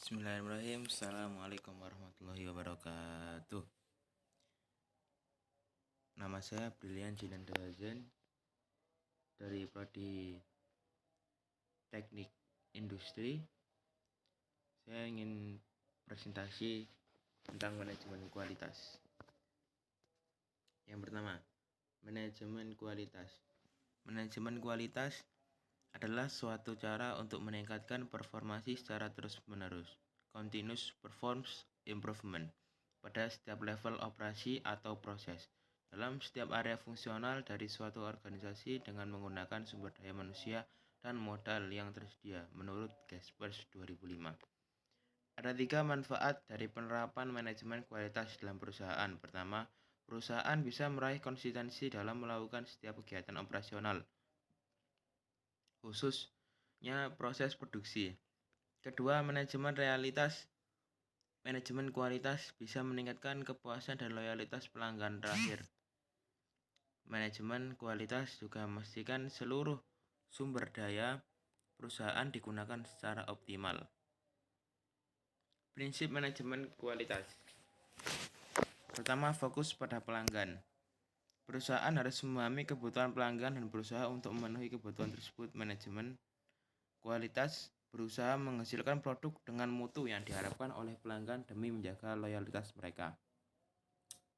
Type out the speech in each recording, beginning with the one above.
Bismillahirrahmanirrahim. Assalamualaikum warahmatullahi wabarakatuh. Nama saya Brilian Jinan Dahazen dari Prodi Teknik Industri. Saya ingin presentasi tentang manajemen kualitas. Yang pertama, manajemen kualitas. Manajemen kualitas adalah suatu cara untuk meningkatkan performasi secara terus-menerus, continuous performance improvement, pada setiap level operasi atau proses, dalam setiap area fungsional dari suatu organisasi dengan menggunakan sumber daya manusia dan modal yang tersedia, menurut Gaspers 2005. Ada 3 manfaat dari penerapan manajemen kualitas dalam perusahaan. Pertama, perusahaan bisa meraih konsistensi dalam melakukan setiap kegiatan operasional, khususnya proses produksi. Kedua, manajemen kualitas bisa meningkatkan kepuasan dan loyalitas pelanggan terakhir. Manajemen kualitas juga memastikan seluruh sumber daya perusahaan digunakan secara optimal. Prinsip manajemen kualitas. Pertama, fokus pada pelanggan. Perusahaan harus memahami kebutuhan pelanggan dan berusaha untuk memenuhi kebutuhan tersebut. Manajemen kualitas berusaha menghasilkan produk dengan mutu yang diharapkan oleh pelanggan demi menjaga loyalitas mereka.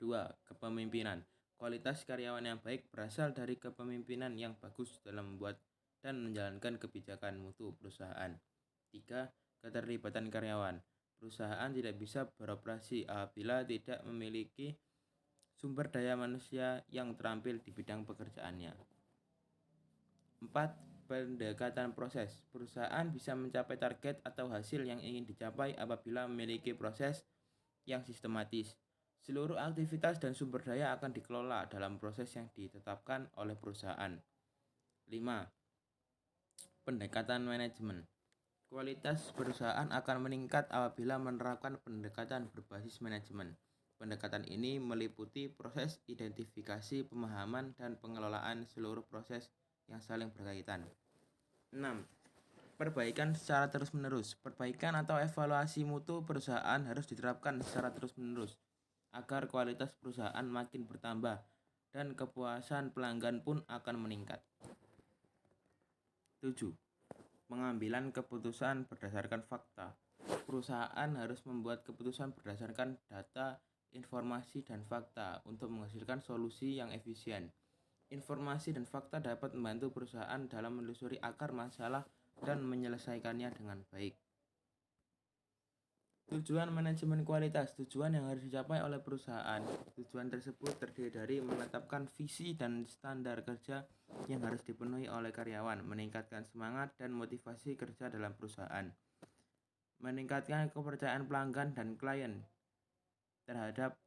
2. Kepemimpinan. Kualitas karyawan yang baik berasal dari kepemimpinan yang bagus dalam membuat dan menjalankan kebijakan mutu perusahaan. 3. Keterlibatan karyawan. Perusahaan tidak bisa beroperasi apabila tidak memiliki sumber daya manusia yang terampil di bidang pekerjaannya. 4. Pendekatan proses. Perusahaan bisa mencapai target atau hasil yang ingin dicapai apabila memiliki proses yang sistematis. Seluruh aktivitas dan sumber daya akan dikelola dalam proses yang ditetapkan oleh perusahaan. 5. Pendekatan manajemen. Kualitas perusahaan akan meningkat apabila menerapkan pendekatan berbasis manajemen. Pendekatan ini meliputi proses identifikasi, pemahaman, dan pengelolaan seluruh proses yang saling berkaitan. 6. Perbaikan secara terus-menerus. Perbaikan atau evaluasi mutu perusahaan harus diterapkan secara terus-menerus agar kualitas perusahaan makin bertambah dan kepuasan pelanggan pun akan meningkat. 7. Pengambilan keputusan berdasarkan fakta. Perusahaan harus membuat keputusan berdasarkan data, informasi, dan fakta untuk menghasilkan solusi yang efisien. Informasi dan fakta dapat membantu perusahaan dalam menelusuri akar masalah dan menyelesaikannya dengan baik. Tujuan manajemen kualitas. Tujuan yang harus dicapai oleh perusahaan. Tujuan tersebut terdiri dari menetapkan visi dan standar kerja yang harus dipenuhi oleh karyawan, meningkatkan semangat dan motivasi kerja dalam perusahaan, meningkatkan kepercayaan pelanggan dan klien terhadap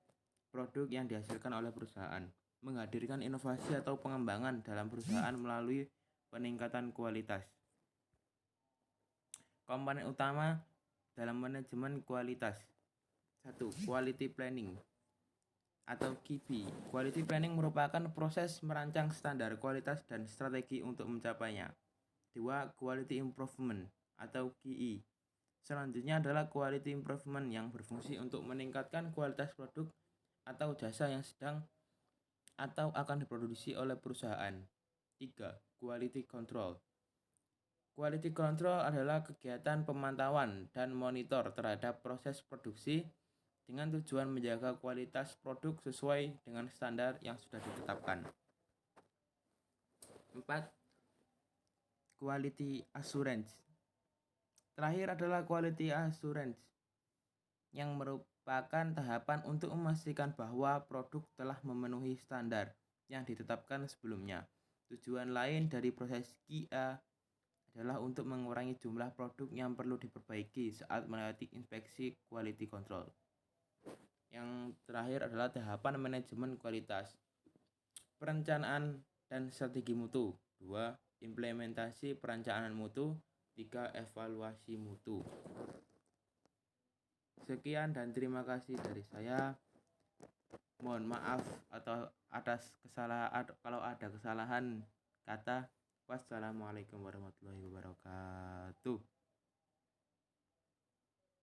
produk yang dihasilkan oleh perusahaan, menghadirkan inovasi atau pengembangan dalam perusahaan melalui peningkatan kualitas. Komponen utama dalam manajemen kualitas. 1. Quality planning atau QP. Quality planning merupakan proses merancang standar kualitas dan strategi untuk mencapainya. 2. Quality improvement atau QE. Selanjutnya adalah quality improvement yang berfungsi untuk meningkatkan kualitas produk atau jasa yang sedang atau akan diproduksi oleh perusahaan. 3. Quality control. Quality control adalah kegiatan pemantauan dan monitor terhadap proses produksi dengan tujuan menjaga kualitas produk sesuai dengan standar yang sudah ditetapkan. 4. Quality assurance. Terakhir adalah quality assurance yang merupakan tahapan untuk memastikan bahwa produk telah memenuhi standar yang ditetapkan sebelumnya. Tujuan lain dari proses QA adalah untuk mengurangi jumlah produk yang perlu diperbaiki saat melewati inspeksi quality control. Yang terakhir adalah tahapan manajemen kualitas. Perencanaan dan strategi mutu. 2. Implementasi perencanaan mutu. 3. Evaluasi mutu. Sekian dan terima kasih dari saya. Mohon maaf atau kalau ada kesalahan kata. Wassalamualaikum warahmatullahi wabarakatuh.